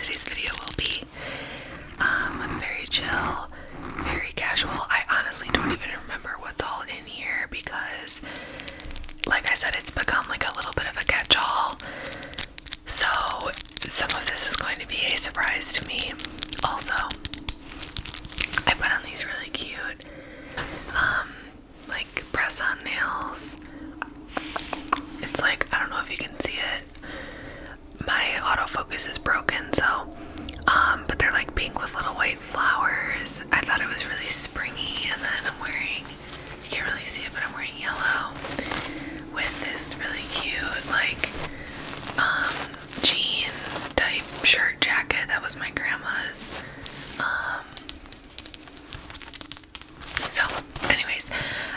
today's video will be very chill, very casual. I honestly don't even remember what's all in here because, like I said, it's become like a little bit of a catch-all. So some of this is going to be a surprise to me. Also, I put on these really cute like press-on nails. It's like, I don't know if you can see it. My autofocus is broken, so but they're like pink with little white flowers. I thought it was really springy, and then I'm wearing, you can't really see it, but I'm wearing yellow with this really cute like jean type shirt jacket that was my grandma's. So anyways,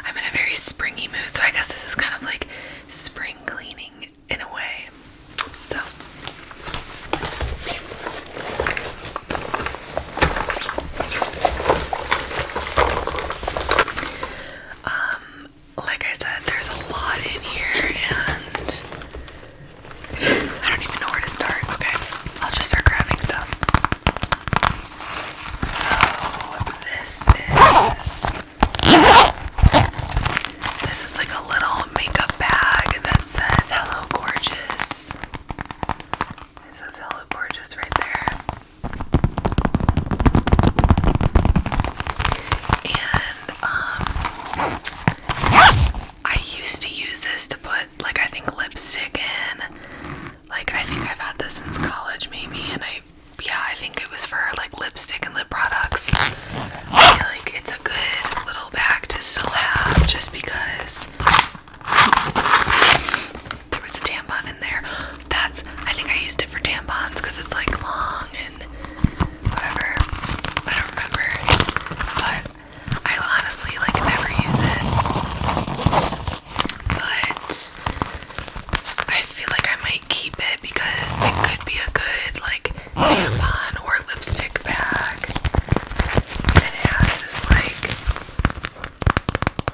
I'm in a very springy mood, so I guess this is kind of like spring cleaning in a way. So like I said, there's a lot in here and I don't even know where to start. Okay, I'll just start grabbing stuff. So this is like a little makeup bag that says Hello Gorgeous. It says Hello Gorgeous right there. And I used to use this to put like, I think, lipstick in. Like, I think I've had this since college maybe, and I think it was for like lipstick and lip products. I feel like it's a good little bag to still have just because there was a tampon in there. I think I used it for tampons because it's like long and whatever. I don't remember, but I honestly like never use it. But I feel like I might keep it because it could be a good like tampon or lipstick bag. And it has this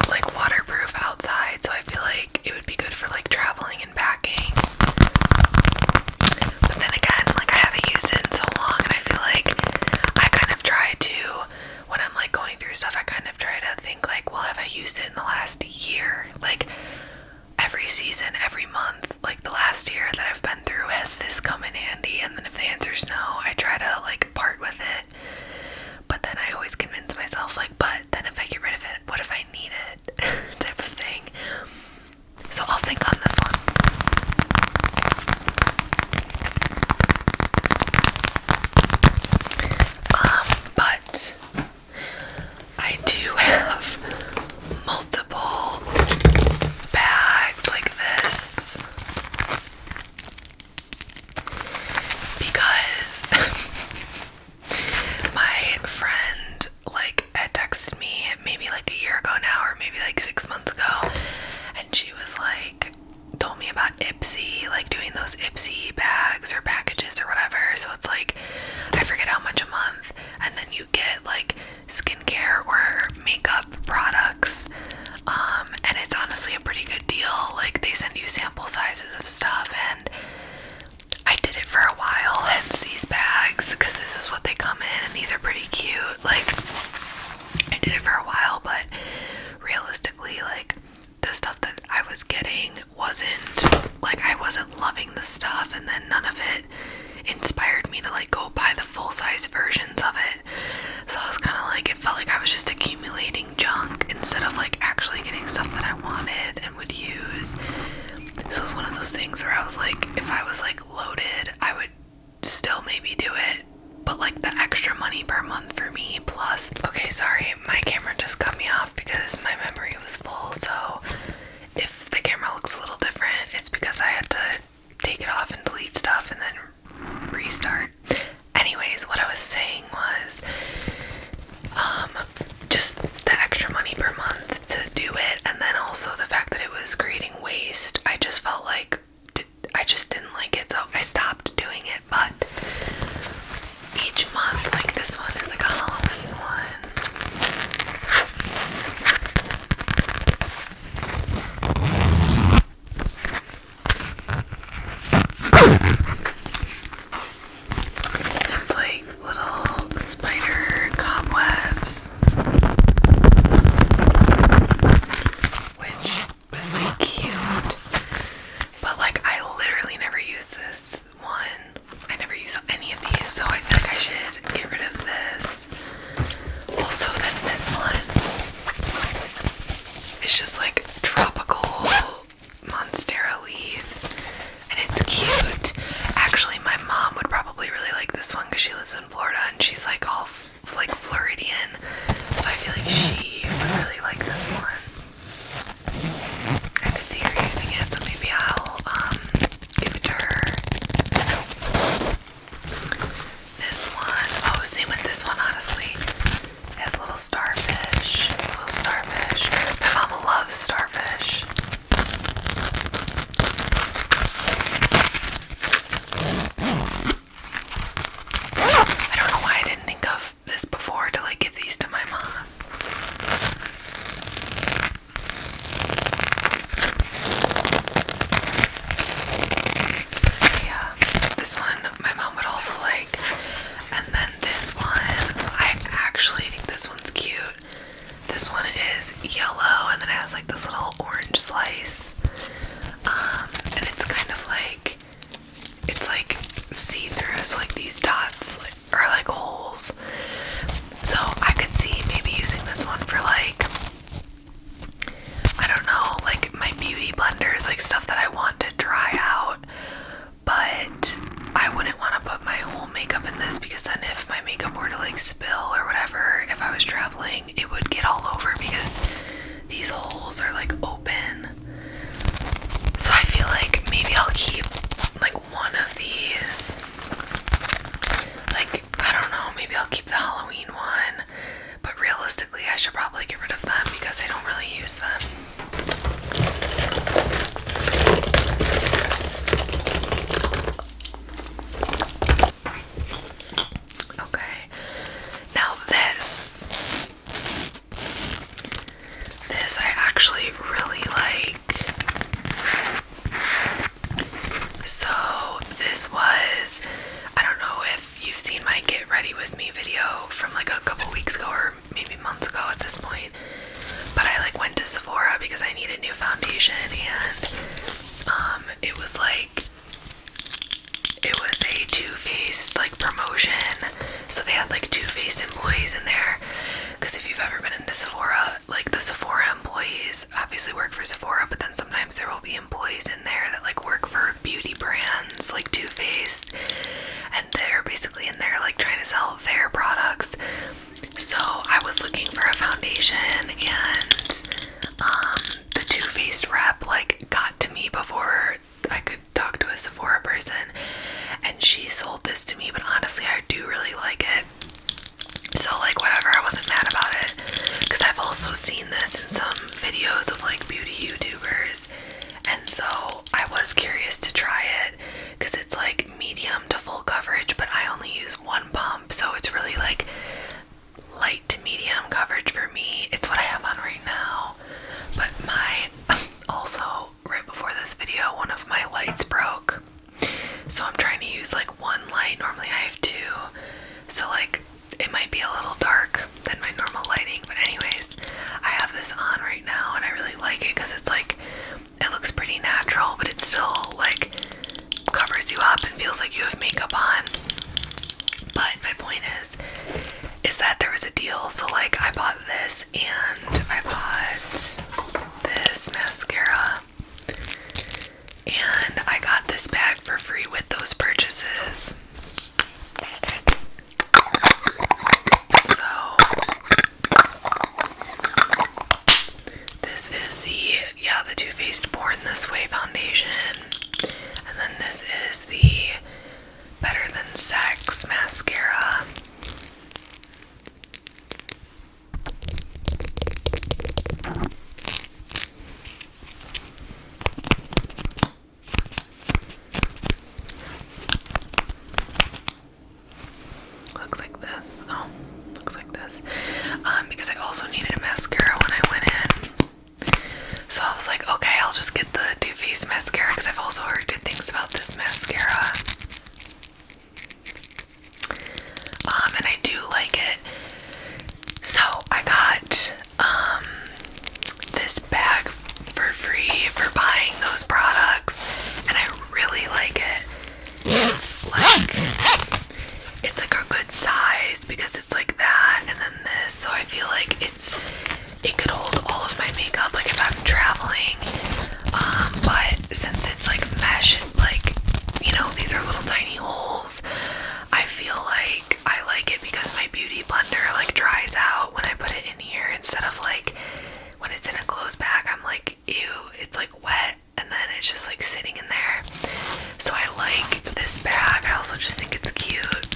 like waterproof outside, so I feel like it would be good for like traveling and packing. But then again, like I haven't used it in so long, and I feel like I kind of try to, when I'm like going through stuff, I kind of try to think like, well, have I used it in the last year? Like every season, every month, like the last year that I've been through, has this come in handy? And then if the answer is no, I try to like part with it. But then I always convince myself like, but then if I get rid of it, what if I need it? Type of thing. So I'll think on this one. But I do have multiple bags like this because my friend like had texted me maybe like a year ago now, or maybe like 6 months ago, and she was like, told me about Ipsy, like doing those Ipsy bags or packages or whatever. So it's like, I forget how much a month, and then you get like skincare or makeup products, and it's honestly a pretty good deal. Like they send you sample sizes of stuff, and I did it for a while, hence these bags, because this is what they come in, and these are pretty cute. Like I did it for a while, but realistically, like the stuff that I was getting I wasn't loving the stuff, and then none of it inspired me to like go buy the full-size versions of it. So I was kind of like, it felt like I was just accumulating junk instead of like actually getting stuff that I wanted and would use. So it was one of those things where I was like, if I was like loaded, I would still maybe do it, but like the extra money per month for me plus. Okay, sorry, my camera just cut me off because my memory was full. So if the camera looks a little different, it's because I had to take it off and delete stuff and then restart. Anyways, what I was saying was just the extra money per month to do it, and then also the fact that it was creating waste. I just felt like I just didn't like it, so I stopped doing it. But each month, like this one is like a Halloween one. So I feel like I should get rid of this. Also, then this one is just like tropical monstera leaves, and it's cute. Actually, my mom would probably really like this one because she lives in Florida and she's like all like Floridian, so I feel like she would really like this one. I could see her using it, so maybe I'll give it to her. This one, oh, same with this one, honestly. It has a little starfish. Little starfish. My mama loves starfish. I don't know why I didn't think of this before to like give these to my mom. Yeah, this one my mom would also like. And then this one, I actually think this one's cute. This one is yellow and then it has like this little orange slice. And it's kind of like, it's like see-through, so like these dots are like holes. So I could see maybe using this one for like, I don't know, like my beauty blenders, like stuff that I want to dry out. But I wouldn't want to put my whole makeup in this because then if my makeup were to like spill or whatever, if I was traveling, it would get all over because these holes are like open. So I feel like maybe I'll keep like one of these. Like, I don't know, maybe I'll keep the Halloween one. But realistically, I should probably get rid of them because I don't really use them. Okay, now this I actually really like. So this was, I don't know if you've seen my get ready with me video from like a couple weeks ago or maybe months ago at this point, but I like went to Sephora because I needed new foundation, and it was like, it was a Too Faced like promotion, so they had like Too Faced employees in there. Because if you've ever been into Sephora, like the Sephora employees obviously work for Sephora, but then sometimes there will be employees in there that like work for beauty brands like Too Faced, and they're basically in there like trying to sell their products. So I was looking for a foundation, and the Too Faced rep like got to me before I could talk to a Sephora person, and she sold this to me. But honestly, I do really like it. So like whatever, I wasn't mad about it, because I've also seen this in some videos of like beauty YouTubers, and so I was curious to try it because it's like medium to full coverage, but I only use one pump, so it's really like light to medium coverage for me. It's what I have on right now. But my also right before this video, one of my lights broke, so I'm trying to use like one light. Normally I have two, so like it might be a little dark than my normal lighting, but anyways, I have this on right now and I really like it because it's like, it looks pretty natural, but it still like covers you up and feels like you have makeup on. But my point is that there was a deal, so like I bought this and I bought this mascara, and I got this bag for free with those purchases. So this is the Too Faced Born This Way foundation, and then this is the Better Than Sex mascara. Looks like this. Oh, looks like this. Because I also needed a mascara when I went in. So I was like, okay, I'll just get the Too Faced mascara because I've it could hold all of my makeup, like if I'm traveling. But since it's like mesh, like, you know, these are little tiny holes, I feel like I like it because my beauty blender like dries out when I put it in here, instead of like when it's in a closed bag, I'm like, ew, it's like wet, and then it's just like sitting in there. So I like this bag. I also just think it's cute.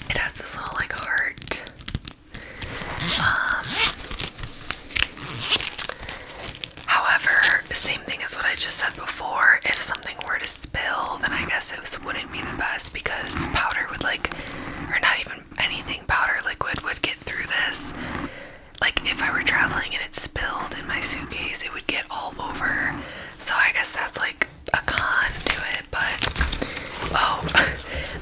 It has this little like heart. However, same thing as what I just said before. If something were to spill, then I guess it wouldn't be the best, because powder would like, or not even anything, powder, liquid would get through this. Like if I were traveling and it spilled in my suitcase, it would get all over. So I guess that's like a con to it. But oh,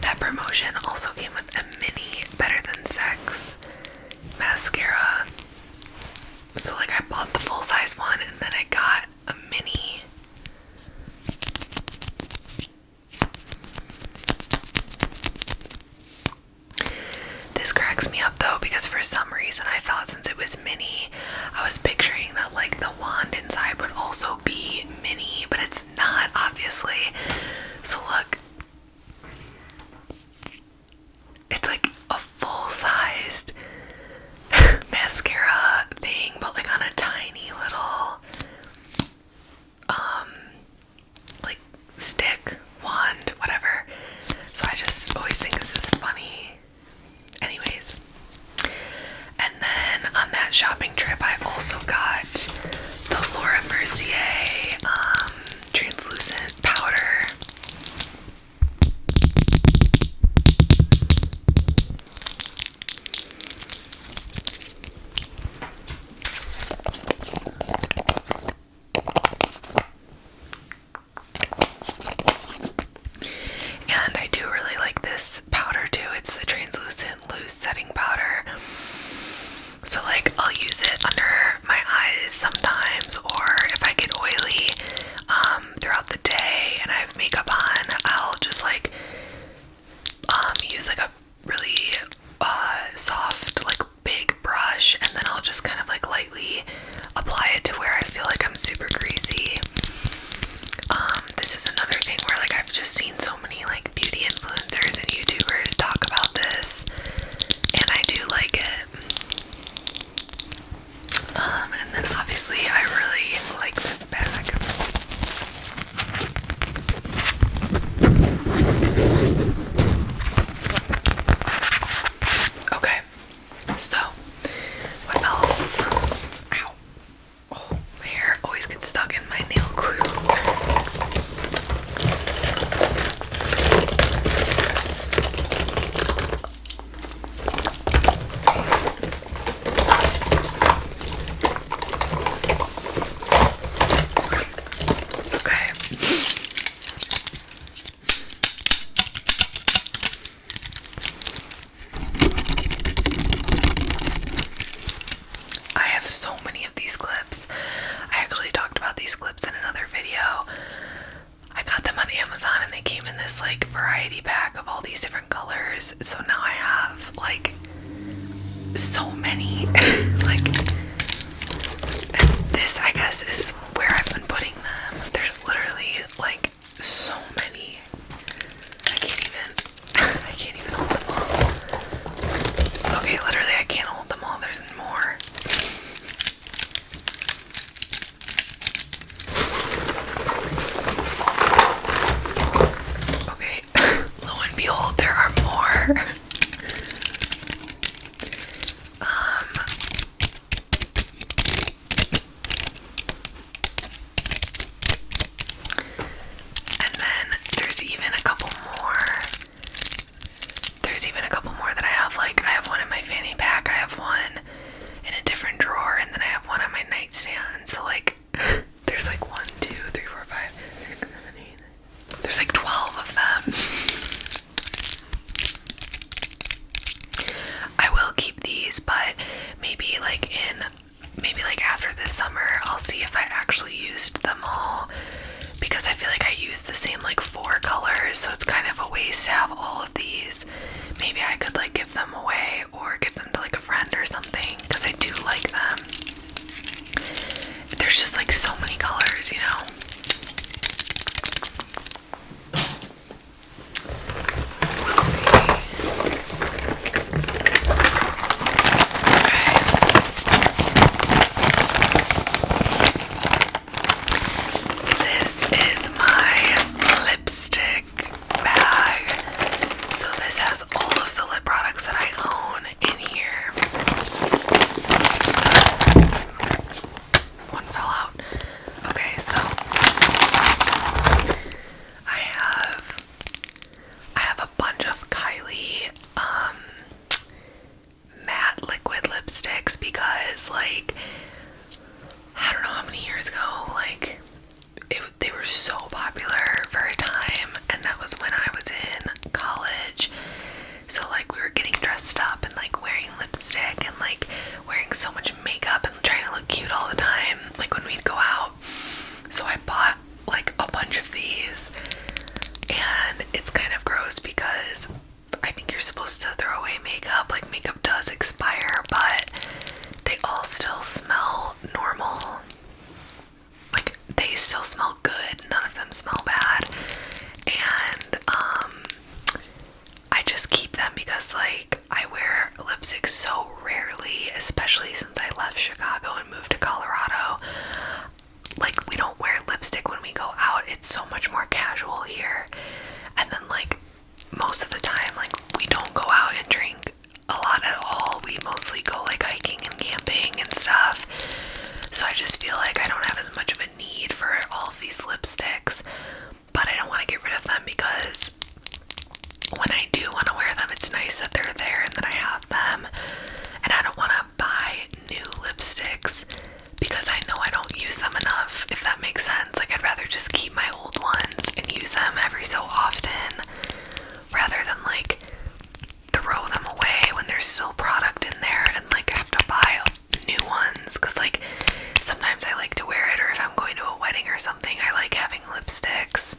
that promotion also came with a mini Better Than Sex mascara. So like I bought the full size one and then I got a mini. This cracks me up though, because for some reason I thought since it was mini, I was picturing that like the wand inside would also be mini, but it's not, obviously. So look, it's like a full-sized mascara thing, but like on a tiny little like stick, wand, whatever. So I just always think this is funny. Anyways, and then on that shopping trip I also got the Laura Mercier translucent powder. And I do really like this powder too. It's the translucent loose setting powder. So like I'll use it under my eyes sometimes, or if I get oily throughout the day and I have makeup on, I'll just like use like a really soft, like big brush, and then I'll just kind of like lightly apply it to where I feel like I'm super greasy. This is another thing where like I've just seen so many like beauty influencers and YouTubers talk about this, and I do like it. And then obviously I really like this bag. Okay, so what else? Ow. Oh, my hair always gets stuck in my nail glue. Like variety pack of all these different colors, so now I have like so many. Like, and this I guess is where I've been putting them. There's literally like so many. I can't even hold them all. Okay, literally I can't hold them all. There's more. Lo and behold, there are more. And then there's even a couple more. There's even a couple more that I have. Like, I have one in my fanny pack, I have one in a different drawer, and then I have one on my nightstand. So like, there's like 1, 2, 3, 4, 5, 6, 7, 8. There's like 12 of them. I will keep these, but maybe like after this summer I'll see if I actually used them all, because I feel like I used the same like 4 colors, so it's kind of a waste to have all of these. Maybe I could like give them away or give them to like a friend or something, because I do like them. all of the lip products that I own in here. So, one fell out. Okay, so I have a bunch of Kylie matte liquid lipsticks because, like, I don't know how many years ago, like, they were so popular for a time, and that was when I was in college. So, like, we were getting dressed up and, like, wearing lipstick and, like, wearing so much makeup and trying to look cute all the time, like, when we'd go out. So I bought, like, a bunch of these, and it's kind of gross because I think you're supposed to throw away makeup. Like, makeup does expire, but they all still smell normal. Like, they still smell good. None of them smell bad. And I just keep them because, like, I wear lipstick so rarely, especially since I left Chicago and moved to Colorado. Like, we don't wear lipstick when we go out. It's so much more casual here. And then, like, most of the time, like, we don't go out and drink a lot at all. We mostly go, like, hiking and camping and stuff. So I just feel like I don't have as much of a need for all of these lipsticks, but I don't want to get rid of them because when I do want to wear them, it's nice that they're there and that I have them. And I don't want to buy new lipsticks because I know I don't use them enough, if that makes sense. Like, I'd rather just keep my old ones and use them every so often rather than, like, throw them away when there's still product in there and, like, have to buy new ones. Because, like, sometimes I like to wear it, or if I'm going to a wedding or something, I like having lipsticks.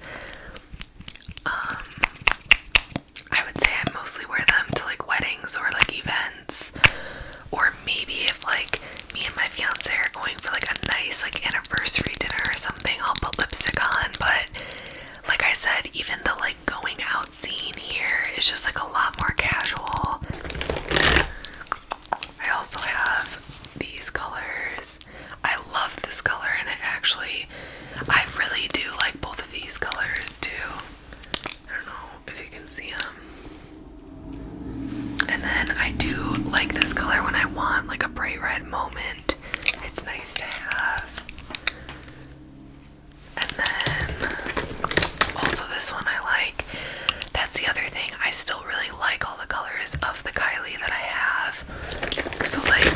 I would say I mostly wear them to, like, weddings or, like, events, or maybe if, like, me and my fiance are going for, like, a nice, like, anniversary dinner or something, I'll put lipstick on. But like I said, even the, like, going out scene here is just, like, a lot more casual. I also have these colors. I love this color, and I really do like both of these colors too. I don't know if you can see them. And then I do like this color when I want, like, a bright red moment. It's nice to have. And then also this one I like. That's the other thing. I still really like all the colors of the Kylie that I have. So, like,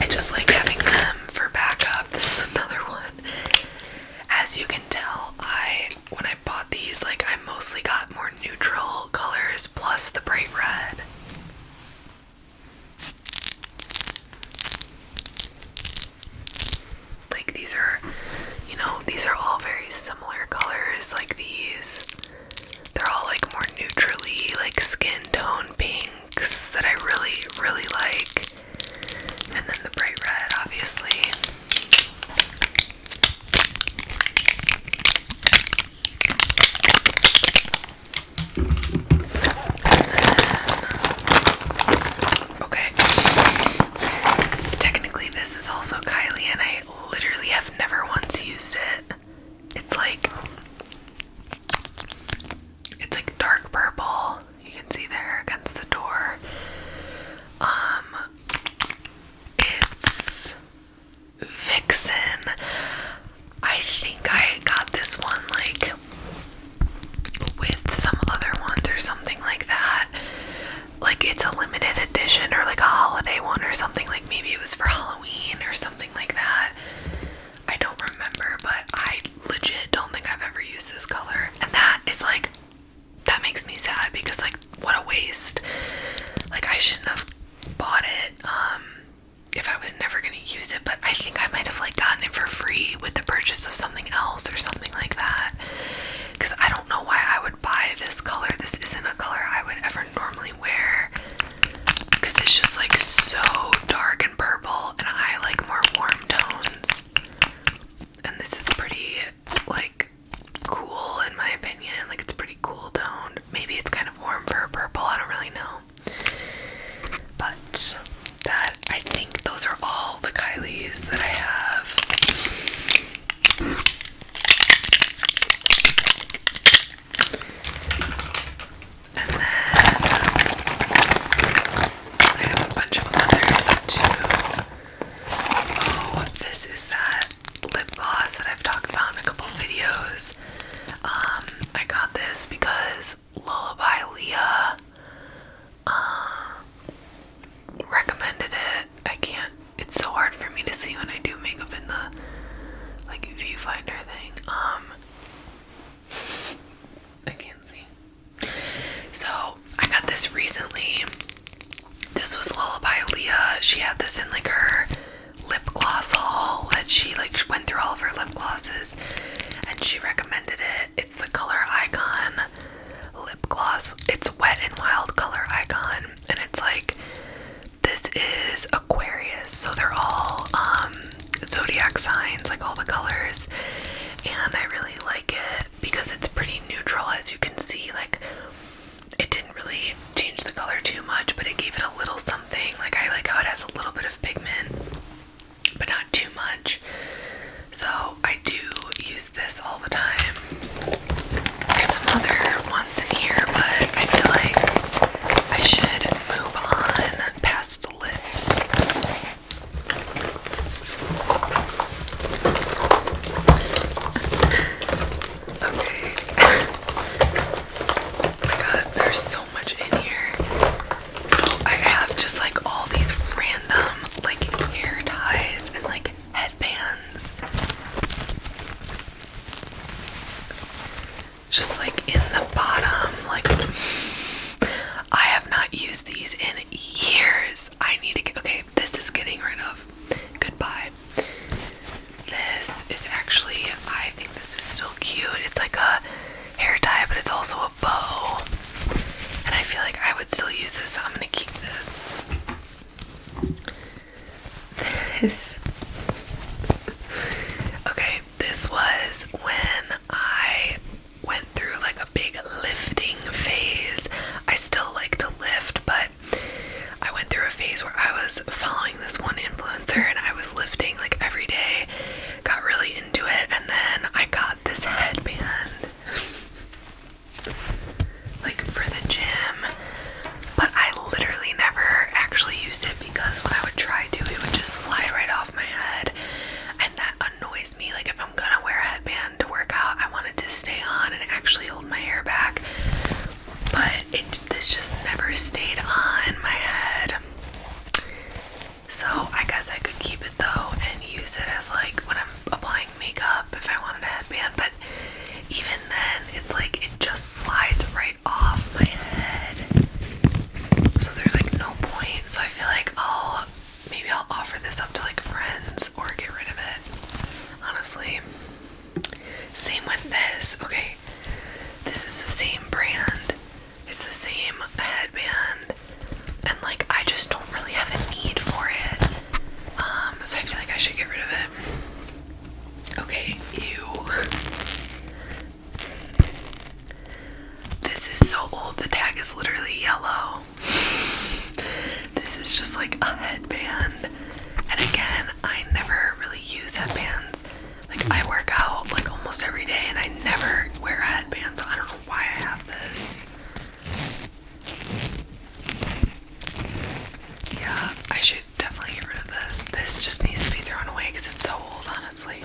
I just like having them for backup. This is another one. As you can tell, when I bought these, like, I mostly got more neutral colors plus the bright red. Like, these are all very similar colors. Like, they're all, like, more neutrally, like, skin tone pinks that I really, really like. And then the bright red, obviously. Okay. Technically, this is also Kylie, and I literally have never once used it. It's like dark purple. You can see there against the door. It's Vixen. I think I got this one, like, with some other ones or something like that. Like, it's a limited edition or, like, a holiday one or something. Like, maybe it was for Halloween or something like that. I don't remember, but I legit don't think I've ever used this color. And that is, like, that makes me sad because, like, what a waste. Like, I shouldn't have bought it if I was never going to use it, but I think I might have, like, gotten it for free with the purchase of something else or something like that, because I don't know why I would buy this color. This isn't a color I would ever normally wear because it's just, like, so dark and purple, and I like more warm tones, and this is pretty, like, cool in my opinion. Like, it's pretty cool toned. Maybe it's kind of warm for a purple, I don't really know. But that, I think those are all the Kylies that I have. this recently. This was Lullaby Leah. She had this in like her lip gloss haul that she like went through all of her lip glosses and she recommended it. It's the Color Icon lip gloss. It's Wet and Wild Color Icon, and it's like, this is Aquarius, so they're all zodiac signs, like all the colors, and I really like it because it's pretty neutral. As you can see, like, it didn't really change the color too much, but it gave it a little something. Like, I like how it has a little bit of pigment, but not too much. So I do use this all the time. There's some other ones in here, but I feel like I should move on past lips. Okay. Oh my god, there's so much in here. So I have just like all these random like hair ties and like headbands. Just like in the bottom, like I have not used these in years. I need to get, okay, this is getting rid of. Goodbye. This is actually, I think this is still cute. It's like a hair tie, but it's also a bow. And I feel like I would still use this, so I'm gonna keep this. Okay, this was when I went through like a big lifting phase. I still like to lift, but I went through a phase where I was following this one influencer and I was lifting like every day, got really into it, and then I got this headband like for the gym, but I literally never actually used it because when I would try to, it would just slide right off my head, and that annoys me. Like, if I'm gonna wear a headband to work out, I want it to stay on and actually hold my hair back, but this just never stayed on my head. So I guess I could keep it though and use it as like when I'm applying makeup if I wanted a headband, but even then it's like it just slides right off my head, so there's like no point. So I feel like maybe I'll offer this up to like friends or get rid of it, honestly. Same with this. Okay, this is the same brand, it's the same headband, and like I just don't really have a need for it, so I feel like I should get rid of it. Okay, ew. This is so old, the tag is literally yellow. This is just like a headband, and again, I never really use headbands. Like, I work out like almost every day and I never wear a headband, so I don't know why I have this. Yeah, I should definitely get rid of this. This just needs to be thrown away because it's so old, honestly.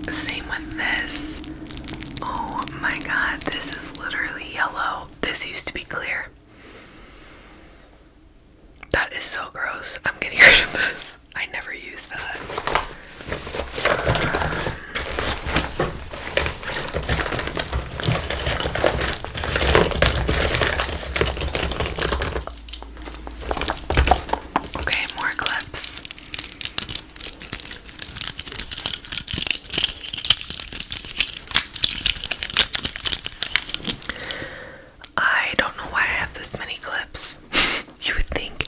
Same with this. Oh my god, this is literally yellow. This used to be clear. That is so gross. I'm getting rid of this. I never use that. Okay, more clips. I don't know why I have this many clips. You would think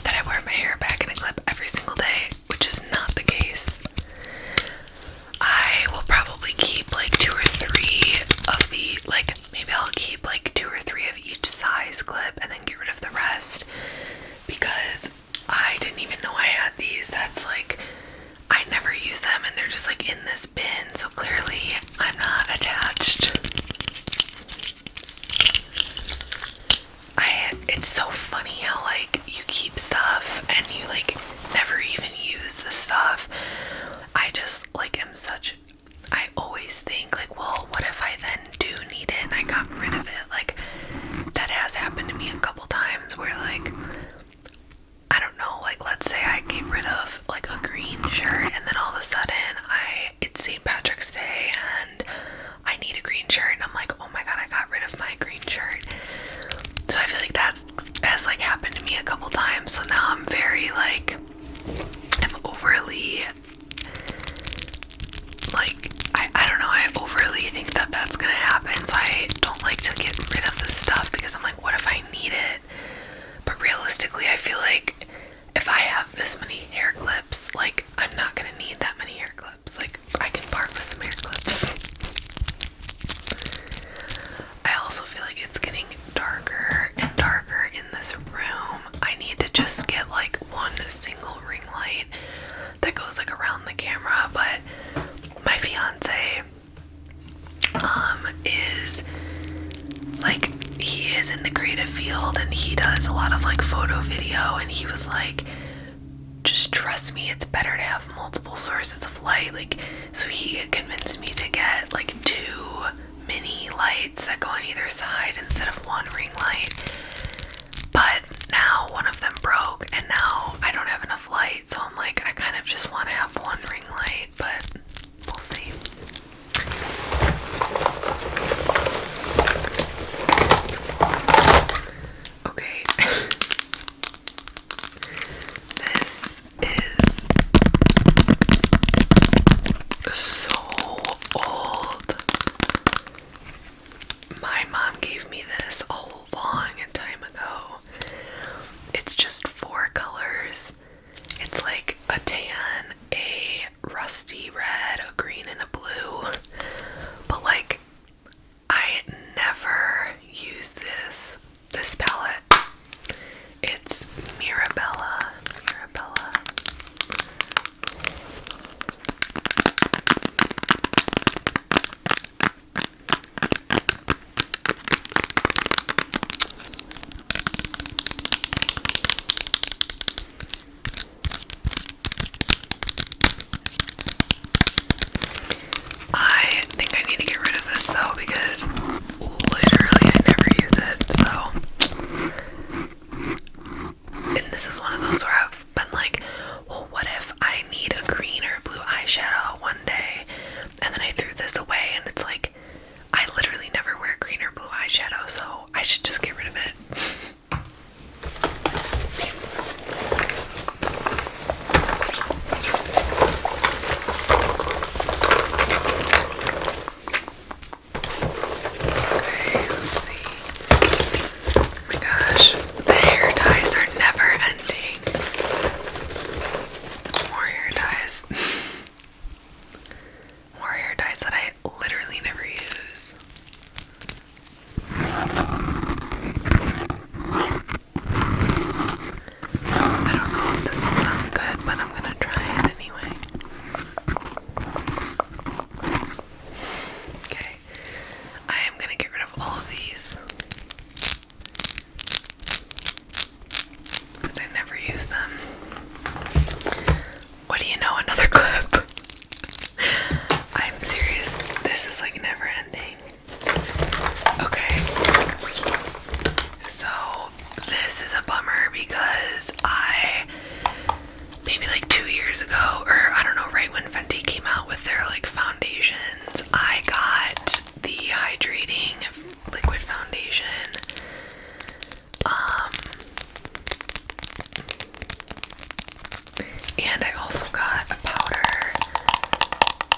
that I wear my hair back in a clip every single day, which is not the case. I will probably keep like 2 or 3 of the, like, maybe I'll keep like 2 or 3 of each size clip and then get rid of the rest, because I didn't even know I had these. That's like, I never use them and they're just like in this bin, so clearly I'm not attached. It's so funny how like you keep stuff and you like never even use the stuff. I just like I always think like, well, what if I then do need it and I got rid of it? Like, that has happened to me a couple times where like, I don't know, like let's say I get rid of like a green shirt and then all of a sudden it's St. Patrick's Day and I need a green shirt and I'm like, oh my god, I got rid of my green shirt. is in the creative field and he does a lot of like photo video, and he was like, just trust me, it's better to have multiple sources of light. Like, so he convinced me to get like 2 mini lights that go on either side instead of one ring light. But now one of them broke and now I don't have enough light, so I'm like, I kind of just want to have one ring light, but we'll see. Okay. This is so old. My mom gave me this a long time ago. It's just 4 colors. It's like a tan, a rusty red, a green, and a blue. But like, I never use this palette. It's Mirabella. I think I need to get rid of this though, because literally I never use it, so. And this is one of those where I've been like, well, what if I need a green or blue eyeshadow one day? And then I threw this away, and it's like, I literally never wear green or blue eyeshadow, so I should just get rid of it. Okay, let's see. Oh my gosh, the hair ties are never ending. More hair ties. More hair ties that I literally never use. I don't know if this will sound good, but I'm gonna try it anyway. Okay, I am gonna get rid of all of these because I never use them. What do you know? Another clip. I'm serious. This is like never ending. Okay. So this is a bummer because maybe like 2 years ago, or I don't know, right when Fenty came out with their like foundations, I got the hydrating liquid foundation. And I also got a powder,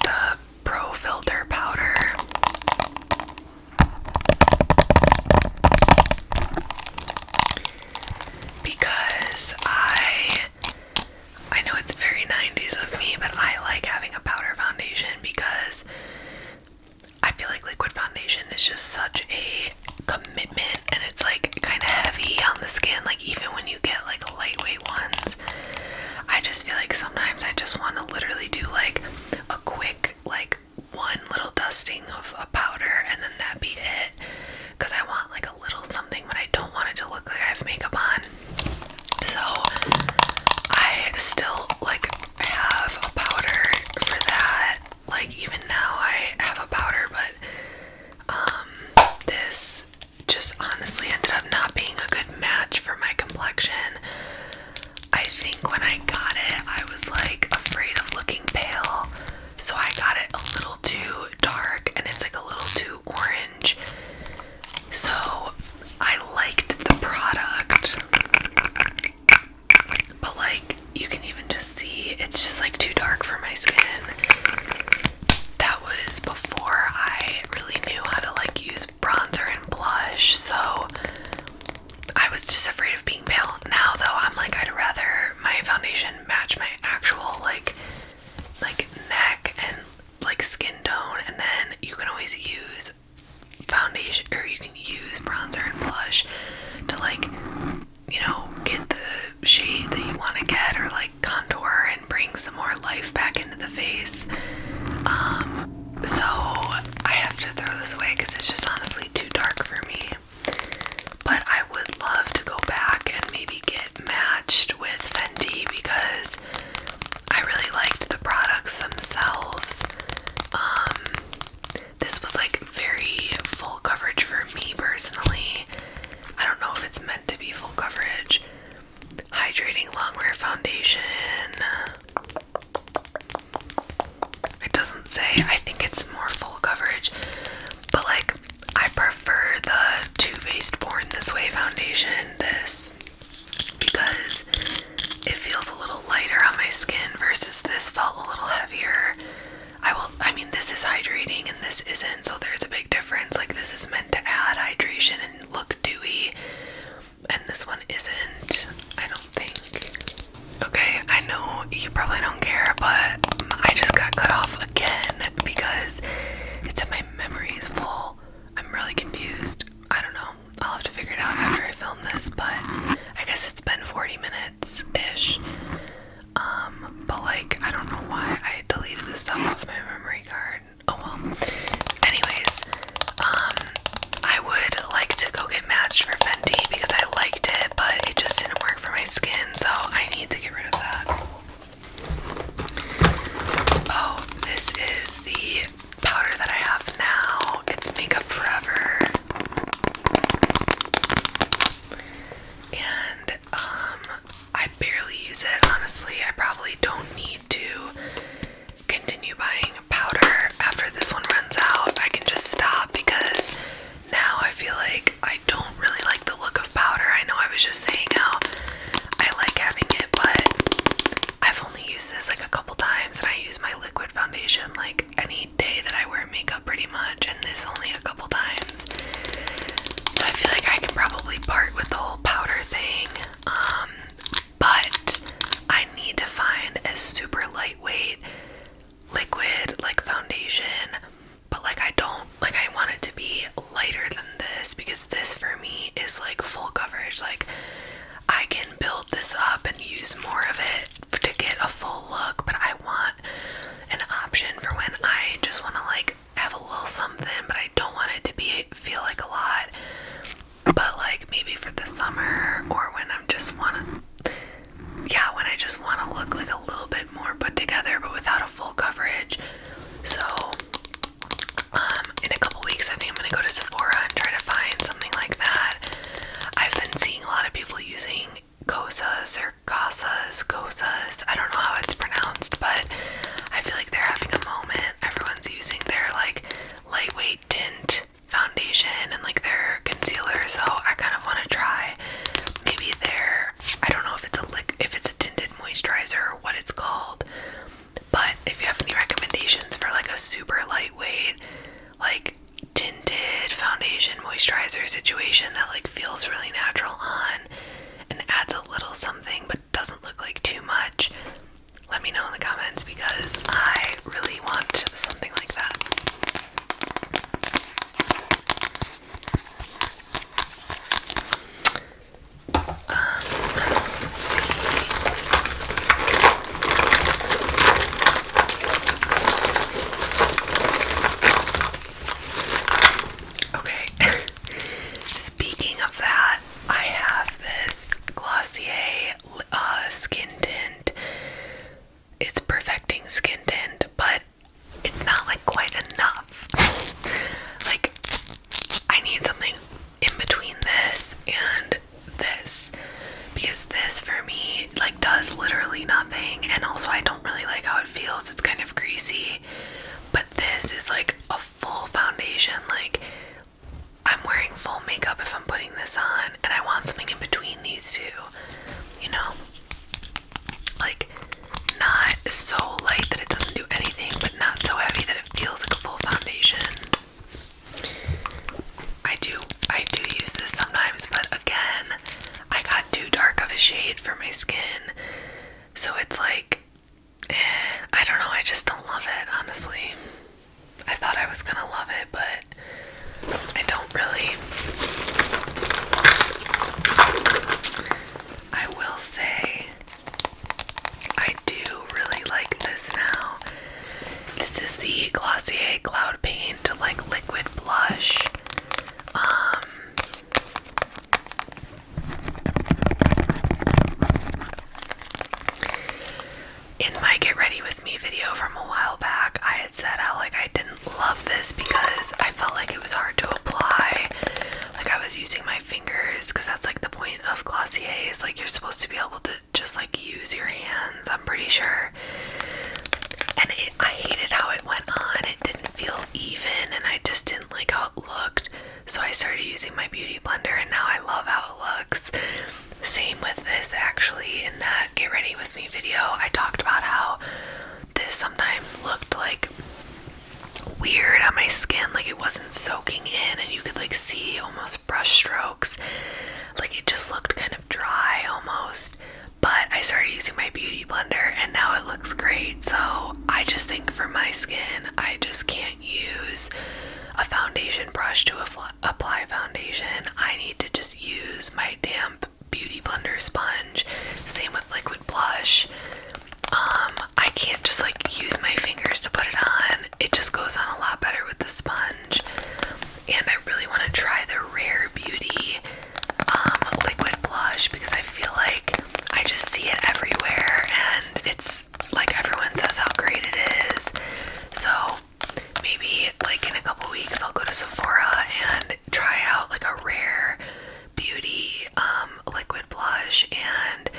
the Pro Filter powder. Because I know it's very 90s of me, but I like having a powder foundation because I feel like liquid foundation is just such a commitment, and it's like kind of heavy on the skin. Like even when you get like lightweight ones, I just feel like sometimes I just want to literally do like a quick like one little dusting of a powder and then that be it, because I want like a little something, but I don't want it to look like I have makeup on. So I still like have a powder for that. Like even now I have a powder, but this just honestly ended up not being a good match for my complexion. I think when I got it, I was like afraid of looking pale, so I got it a little too dark and it's like a little too orange. So I liked the product, but like you can even just see it's just like too dark for my skin. That was before I really knew how to like use bronzer and blush, so I was just afraid of being pale. Now though, I'm like, I'd rather my foundation match my actual like neck and like skin tone, and then you can always use foundation, or you can use bronzer and blush to like, you know, get the shade that you want to get, or like contour and bring some more life back into the face. So I have to throw this away because it's just honestly too dark for me. it's meant to be full coverage. Hydrating longwear foundation. It doesn't say. I think it's more full coverage, but like I prefer the Too Faced Born This Way foundation, this, because it feels a little lighter on my skin versus this felt a little heavier. I mean, this is hydrating and this isn't, so there's a big difference. Like, this is meant to add hydration and look dewy, and this one isn't, I don't think. Okay, I know you probably don't care, but I just got cut off again because it said my memory is full. I'm really confused. I don't know. I'll have to figure it out after I film this, but I guess it's been 40 minutes-ish. But like, I don't know why I deleted this stuff off my memory card. Oh well. Anyways, I would like to go get matched for Fenty because I liked it, but it just didn't work for my skin, so I need to get rid of that. Oh, this is the powder that I have now. It's Makeup Forever. And I barely use it, honestly. I probably don't need to continue buying powder after this one runs out. I can just stop because now I feel like I don't really like the look of powder. I know I was just saying how I like having it, but I've only used this like a couple times, and I use my liquid foundation like any day that I wear makeup pretty much, and this only a couple times. So I feel like I can probably part with the whole powder thing, but I need to find a super lightweight liquid like foundation, but like I don't, like I want it to be lighter than this, because this for me is like full coverage. Like I can build this up and use more of it to get a full look, but I want an option for when I just want to like have a little something, but I don't want it to feel like a lot. But like maybe for the summer, or when I'm just when I just want to look like a little bit more put together but without a full coverage. So in a couple weeks I think I'm gonna go to Sephora and try to find something like that. I've been seeing a lot of people using Kosas or Kosas, I don't know how it's pronounced, but I feel like they're having a moment. Everyone's using their like lightweight tint foundation and like their concealer, so I kind of want to try maybe I don't know if it's a tinted moisturizer or what it's called, but if you have any recommendations for like a super lightweight like tinted foundation moisturizer situation that like feels really natural on and adds a little something but doesn't look like too much, let me know in the comments, because I really want something like that. Let's see. Okay. Speaking of that, I have this Glossier skin tint. It's perfecting skin tint, but it's not like quite enough. Like, I need something in between this and this, because this for me like does literally nothing, and also I don't really like how it feels. It's kind of greasy, but this is like a full foundation. Like I'm wearing full makeup if I'm putting this on, and I want something in between these two, you know, like not so light that it doesn't do anything, but not so heavy that it feels like a full foundation. I do use this sometimes, but again, I got too dark of a shade for my skin, so it's like, I fingers, because that's like the point of Glossier, is like you're supposed to be able to just like use your hands, I'm pretty sure. And I hated how it went on. It didn't feel even, and I just didn't like how it looked. So I started using my beauty blender, and now I love how it looks. Same with this, actually. In that Get Ready With Me video, I talked about how this sometimes looked like weird on my skin, like it wasn't soaking in, and you could like see almost brush strokes, like it just looked kind of dry almost. But I started using my beauty blender, and now it looks great. So I just think for my skin, I just can't use a foundation brush to apply foundation. I need to just use my damp beauty blender sponge. Same with liquid blush. I can't just like use my fingers to put it on. It just goes on a lot better with the sponge. And I really want to try the Rare Beauty liquid blush, because I feel like I just see it everywhere, and it's like everyone says how great it is. So maybe like in a couple weeks I'll go to Sephora and try out like a Rare Beauty liquid blush and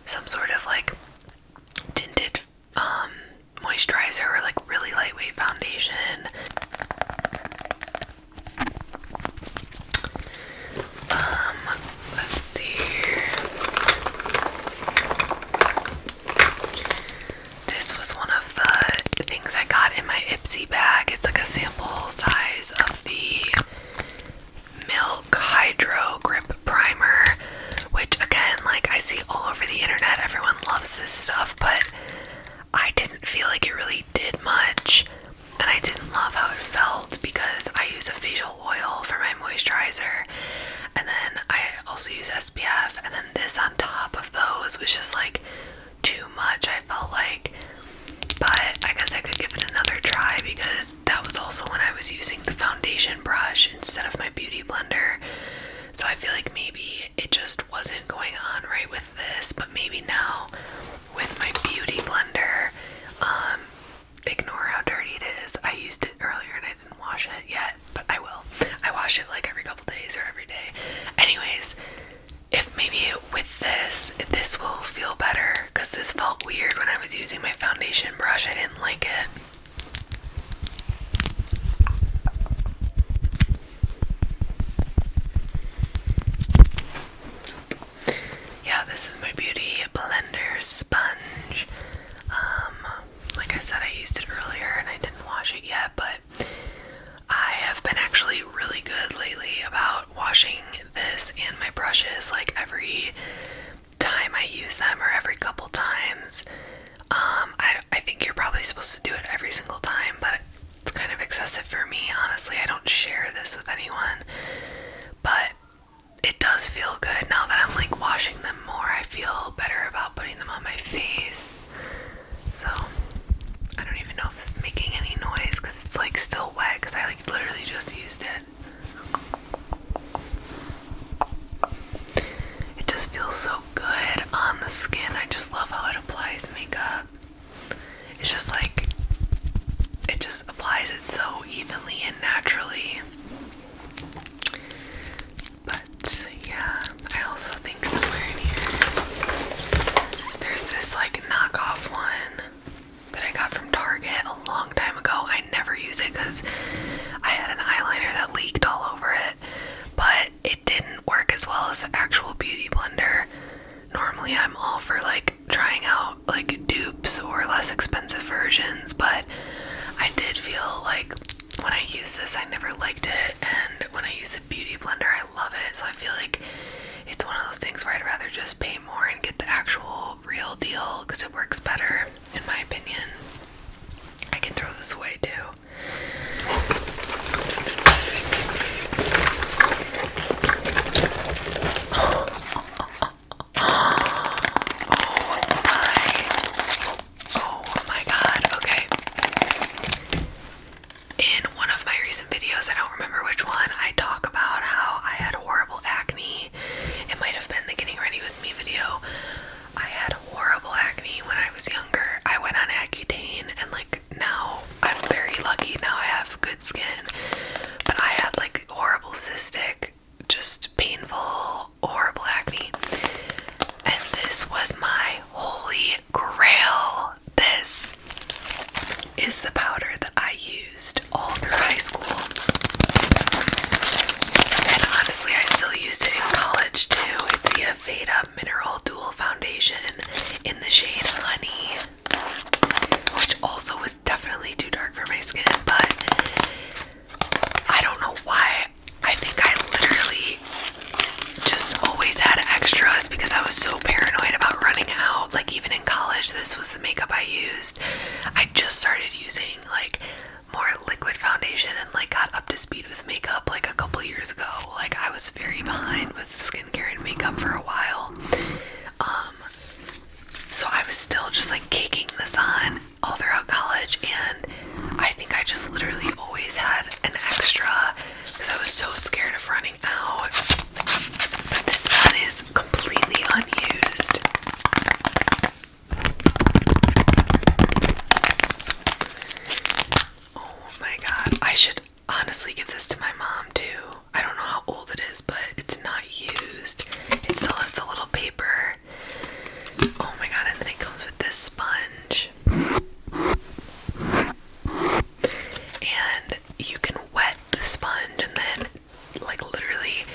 some sort of like tinted moisturizer or like really lightweight foundation. Let's see. This was one of the things I got in my Ipsy bag. It's like a sample size of the Milk Hydro Grip Primer, which again, like I see all over the internet, everyone loves this stuff, but I didn't feel like it really did much, and I didn't love how it felt because I use a facial oil for my moisturizer, and then I also use SPF, and then this on top of those was just like too much, I felt like. But I guess I could give it another try, because that was also when I was using the foundation brush instead of my beauty blender. So I feel like maybe it just wasn't going on right with this, but maybe now with my beauty blender, ignore how dirty it is. I used it earlier and I didn't wash it yet, but I will. I wash it like every couple days or every day. Anyways, if maybe with this will feel better, because this felt weird when I was using my foundation brush. I didn't like it. Yeah, this is my beauty blender sponge. Like I said, I used it earlier and I didn't wash it yet, but I have been actually really good lately about washing this and my brushes like every time I use them, or every couple times. I think you're probably supposed to do it every single time, but it's kind of excessive for me, honestly. I don't share this with anyone, but it does feel good now that I'm like washing them more. I feel better about putting them on my face. So I don't even know if this is making any noise because it's like still wet, because I like literally just used it. It just feels so good on the skin. I just love how it applies makeup. It's just like, it just applies it so evenly and naturally. But yeah, I also think somewhere in here there's this like knockoff one that I got from Target a long time ago. I never use it because I had an eyeliner that leaked all over it, but it didn't work as well as the actual beauty blender. Normally I'm all for like trying out like dupes or less expensive versions, but I did feel like when I use this I never liked it, and when I use the beauty blender I love it. So I feel like it's one of those things where I'd rather just pay more and get the actual real deal, because it works better in my opinion. I can throw this away too. Oh my god, okay. In one of my recent videos, I don't remember which one, I talk about how I had horrible acne. It might have been the Getting Ready With Me video. I had horrible acne when I was younger. I went on Accutane, and like now I'm very lucky extras because I was so paranoid about running out. Like even in college, this was the makeup I used. I just started using like more liquid foundation and like got up to speed with makeup like a couple years ago. Like I was very behind with skincare and makeup for a while. So I was still just like caking this on all throughout college, and I think I just literally always had an extra because I was so scared of running out. But this gun is completely unused. Oh my god, I should honestly give this to my mom too. I don't know how old it is, but it's not used. It still has the little paper. Oh my god, and then it comes with this sponge. And you can wet the sponge and then like literally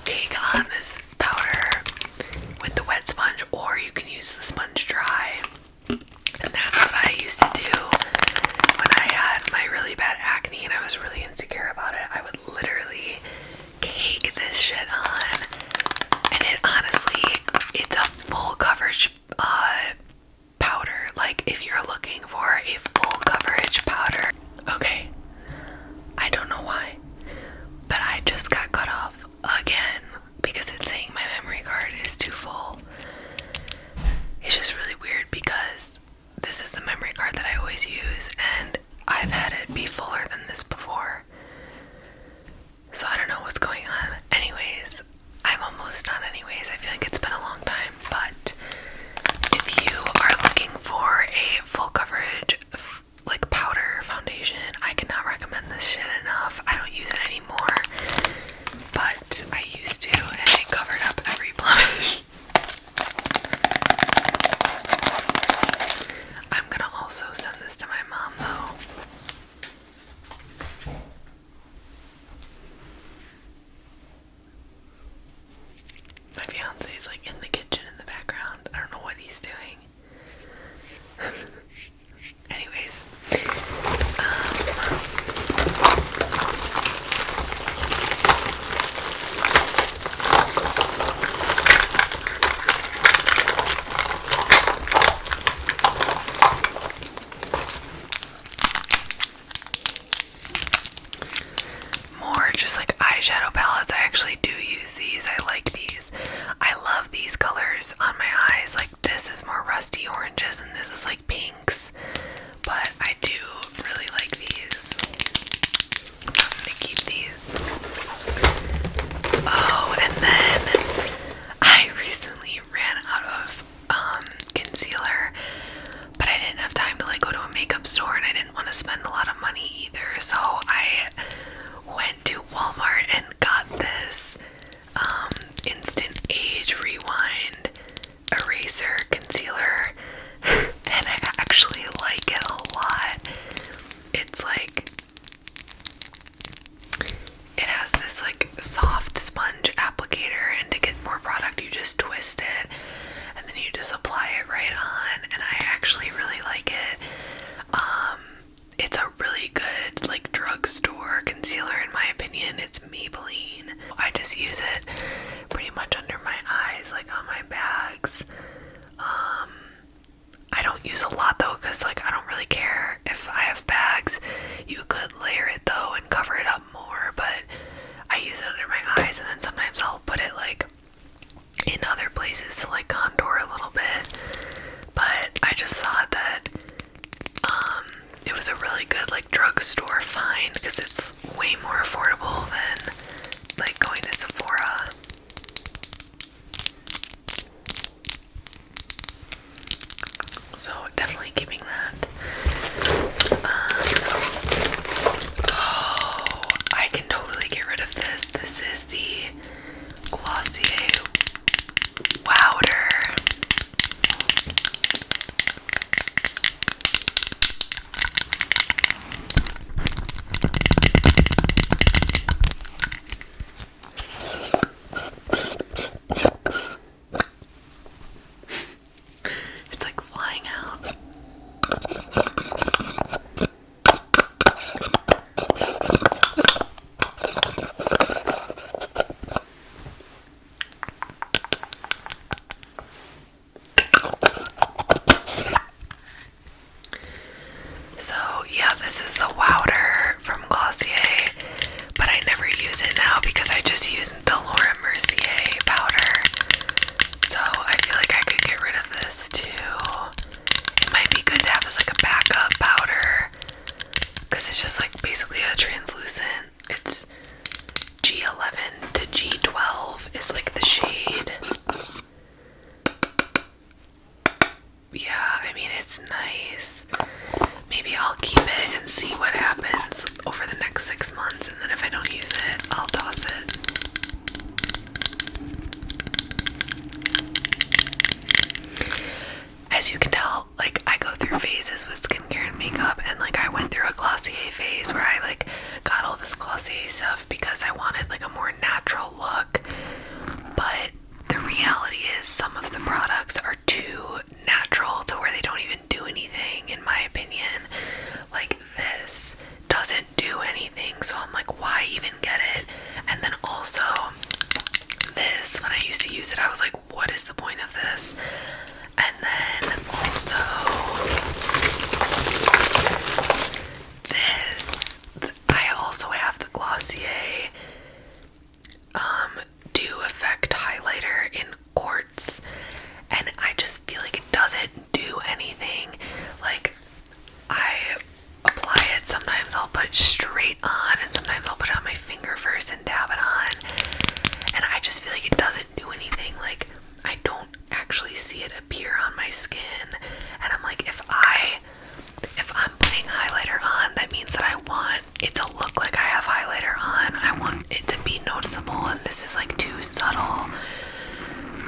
cake on this powder with the wet sponge, or you can use the sponge dry. And that's what I used to do when I had my really bad acne and I was really insecure about it. I would literally cake this shit on, and it honestly, it's a full coverage powder. Like if you're looking for a full coverage powder. Okay, I don't know why, but I just got cut off again because it's saying my memory card is too full. It's just really weird because this is the memory card that I always use, and I've had it be fuller than this before. So I don't know what's going on. Anyways, I'm almost done anyways. I feel like it's been a long time, but if you are looking for a full coverage like powder foundation, I cannot recommend this shit enough. I don't use it anymore, but I used to, and it covered up every blemish. I'm gonna also send this to my mom though. My fiance is like in the kitchen in the background. I don't know what he's doing. Anyways, more just like eyeshadow palettes. I actually do use these. I like these. I love these colors on my eyes. Like this is more rusty oranges and this is like pinks, but I do really like these. I'm gonna keep these. Oh, and then I recently ran out of concealer, but I didn't have time to like go to a makeup store and I didn't want to spend a lot of money either, so I went to Walmart and got this Instant Age Rewind Eraser Concealer, and I actually like it a lot. It's like, it has this like soft sponge applicator, and to get more product you just twist it and then you just apply it right on, and I actually really like it. It's a really good like drugstore concealer in my opinion. It's Maybelline. I just use it pretty much under my eyes, like on my bags. I don't use a lot though, because like I don't really care if I have bags. You could layer it though and cover it up more, but I use it under my eyes, and then sometimes I'll put it like in other places to like contour a little bit. But I just thought that it was a really good like drugstore find because it's way more affordable than like going to Sephora. So definitely keeping that. Oh, I can totally get rid of this. This is the Glossier Wowder. It's like flying out. this is the Wowder from Glossier, but I never use it now because I just use the Laura Mercier powder. So I feel like I could get rid of this too. It might be good to have as like a backup powder because it's just like basically a translucent. It's G11 to G12 is like the shade. Yeah, I mean, it's nice. Maybe I'll keep it and see what happens over the next 6 months, and then if I don't use it, I'll toss it. As you can tell, like, I go through phases with skincare and makeup, and like I went through a Glossier phase where I like got all this Glossier stuff because I wanted like a more natural look, but the reality is some of the products are too natural to where they don't even do anything, in my opinion. Like this doesn't do anything, so I'm like, why even get it? And then also this, when I used to use it, I was like, what is the point of this? And then also this, I also have the Glossier Dew Effect highlighter in quartz, and I just feel like it doesn't do anything. Like, I apply it, sometimes I'll put it straight on, and sometimes I'll put it on my finger first and dab it on, and I just feel like it doesn't do anything. Like, I don't actually see it appear on my skin, and I'm like, if I'm putting highlighter on, that means that I want it to look like I have highlighter on. I want it to be noticeable, and this is like too subtle.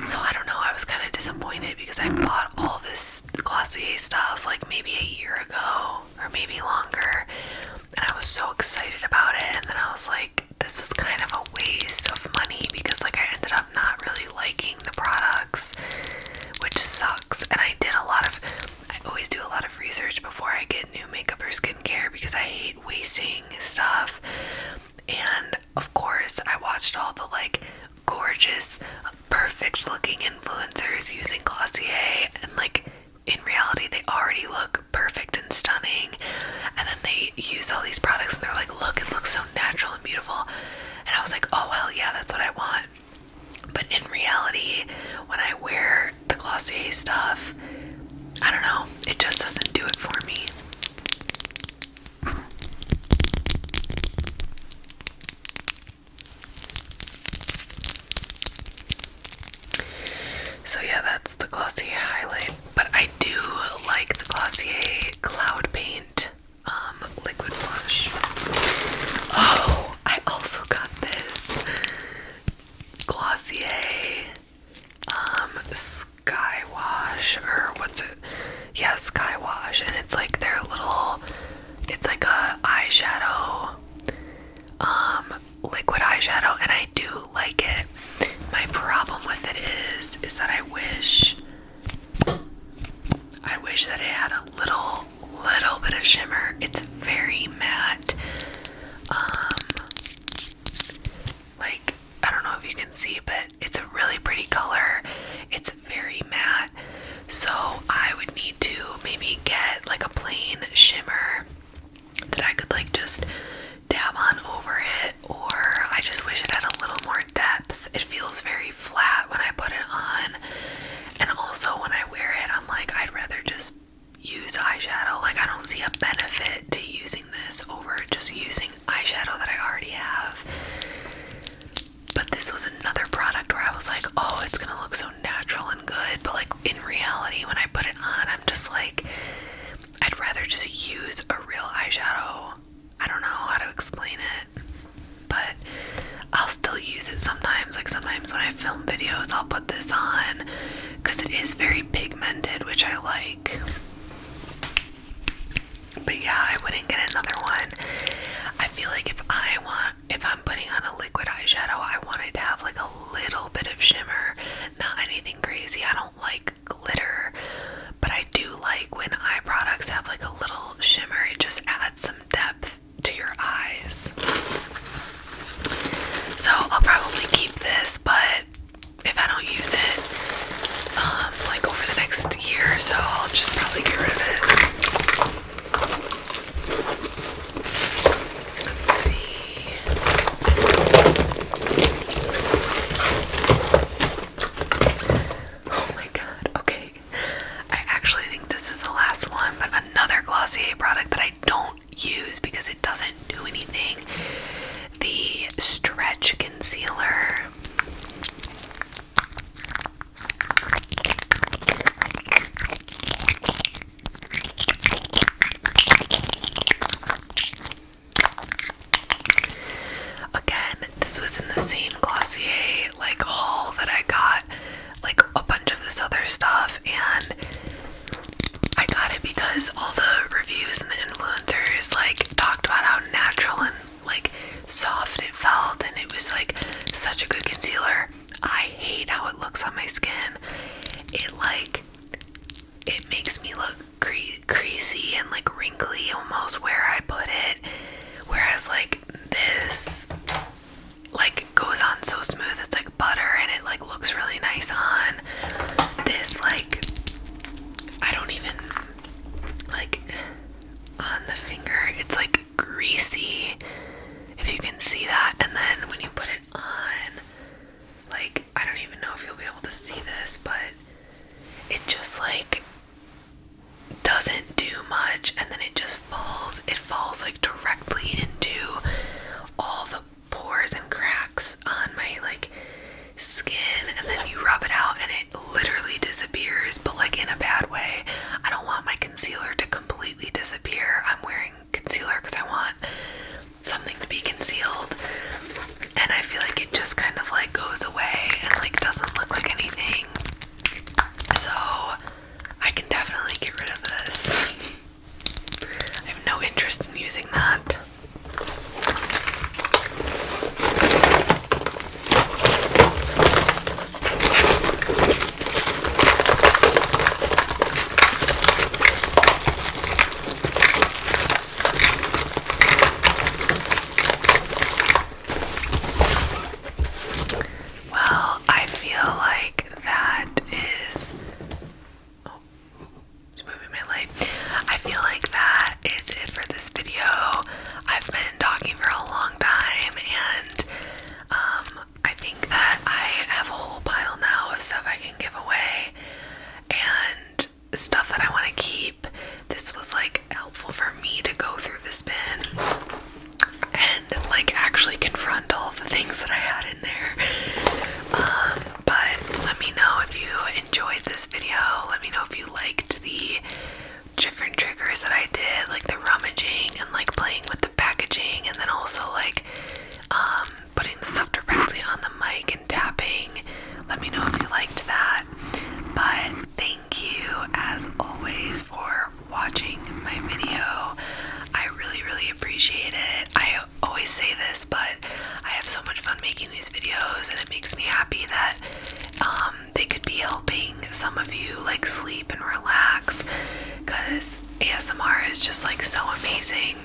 So I don't know, I was kind of disappointed because I bought all this Glossier stuff like maybe a year ago or maybe longer, and I was so excited about it, and then I was like, this was kind of a waste of money because like I ended up not really liking the products, which sucks. And I always do a lot of research before I get new makeup or skincare because I hate wasting stuff. And of course I watched all the like gorgeous, perfect looking influencers using Glossier, and like in reality they already look perfect and stunning, and then they use all these products and they're like, look, it looks so natural and beautiful, and I was like, oh well, yeah, that's what I want. But in reality, when I wear the Glossier stuff, I don't know, it just doesn't do it for me. So yeah, that's the Glossier highlight, but I do like the Glossier Cloud Paint liquid blush. Oh, I also got this Glossier Sky Wash, or what's it? Yeah, Sky Wash, and it's like their little, it's like a eyeshadow, liquid eyeshadow, and I do like it. My problem with it is that I wish that it had a little bit of shimmer. It's very matte. Like, I don't know if you can see, but it's a really pretty color. It's very matte. So I would need to maybe get like a plain shimmer that I could like just dab on over it, or I just wish it had a little more depth. It feels very flat when I put it on, and also when I wear it, I'm like, I'd rather just use eyeshadow. Like, I don't see a benefit to using this over just using eyeshadow that I already have. But this was another product where I was like, oh, it's gonna look so natural and good, but like in reality, when I put it on, I'm just like, I'd rather just use a real eyeshadow. I don't know how to explain it, but I'll still use it sometimes. Like sometimes when I film videos, I'll put this on because it is very pigmented, which I like. But yeah, I wouldn't get another one. I feel like if I'm putting on a liquid eyeshadow, I want it to have like a little bit of shimmer, not anything crazy. I don't like glitter, but I do like when eye products have like a little shimmer. It just adds some depth to your eyes. So I'll probably keep this, but if I don't use it, like over the next year or so, I'll just probably get rid of it. this other stuff, and I got it because all the reviews and the influencers like talked about how natural and like soft it felt, and it was like such a good concealer. I hate how it looks on my skin. It makes me look creasy and like wrinkly almost where I put it, whereas like this like goes on so smooth, it's like butter, and it like looks really nice on. This like, I don't even like, on the finger it's like greasy, if you can see that, and then when you put it on, like, I don't even know if you'll be able to see this, but it just like doesn't do much, and then it falls like directly into all the pores and cracks on my like skin, and then you rub it out and it literally disappears, but like in a bad way. I don't want my concealer to completely disappear. I'm wearing concealer because I want something to be concealed, and I feel like it just kind of like goes away and like doesn't look like anything. So I can definitely get rid of this. I have no interest in using that. Well, I feel like that is... Oh, just moving my light. I feel like that is it for this video. I've been talking for a long time, and I think that I have a whole pile now of stuff I can give away and stuff that I want to keep. This was like helpful for me to go through this bin and like actually confront all the things that I had in there. But let me know if you enjoyed this video. Let me know if you liked the different triggers that I did, like the rummaging and like playing with the packaging, and then also like putting the stuff directly on the mic and tapping. Let me know if you liked that. But thank you as always for watching my video. I really appreciate it. I always say this, but I have so much fun making these videos, and it makes me happy that they could be helping some of you like sleep and relax, because ASMR is just like so amazing.